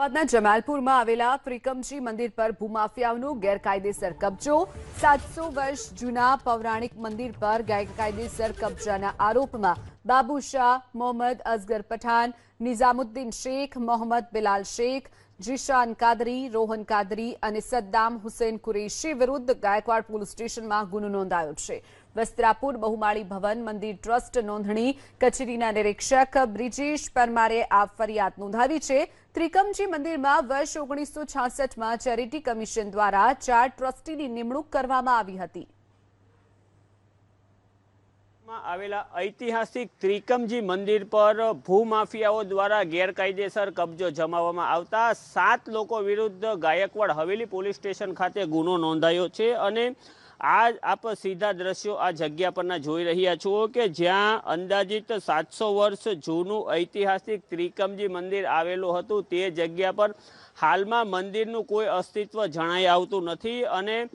અમદાવાદના જમાલપુરમાં આવેલા ત્રિકમજી મંદિર પર ભૂમાફિયાઓનો ગેરકાયદેસર કબજો। 700 વર્ષ જૂના પૌરાણિક મંદિર પર ગેરકાયદેસર કબજાના આરોપમાં બાબુ શાહ, મોહમ્મદ અસગર પઠાન, નિઝામુદ્દીન શેખ, મોહમ્મદ બિલાલ શેખ, જીશાન કાદરી, રોહન કાદરી અને સદ્દામ હુસૈન કુરેશી વિરુદ્ધ ગાયકવાડ પોલીસ સ્ટેશનમાં ગુનો નોંધાયો છે। વસ્ત્રાપુર બહુમાળી ભવન મંદિર ટ્રસ્ટ નોંધણી કચેરીના નિરીક્ષક બ્રિજેશ પરમારે આ ફરિયાદ નોંધાવી છે। ત્રિકમજી મંદિરમાં વર્ષ 1966માં ચેરિટી કમિશન દ્વારા 4 ટ્રસ્ટીની નિમણૂક કરવામાં આવી હતી। આવેલા ઐતિહાસિક ત્રિકમજી મંદિર પર ભૂમાફિયાઓ દ્વારા ગેરકાયદેસર કબજો જમાવવામાં આવતા 7 લોકો વિરુદ્ધ ગાયકવાડ હવેલી પોલીસ સ્ટેશન ખાતે ગુનો નોંધાયો છે અને આપ સીધા દ્રશ્યો આ જગ્યા પરના જોઈ રહ્યા છો કે જ્યાં અંદાજિત 700 વર્ષ જૂનું ઐતિહાસિક ત્રિકમજી મંદિર આવેલું હતું તે જગ્યા પર હાલમાં મંદિરનું કોઈ અસ્તિત્વ જણાઈ આવતું નથી અને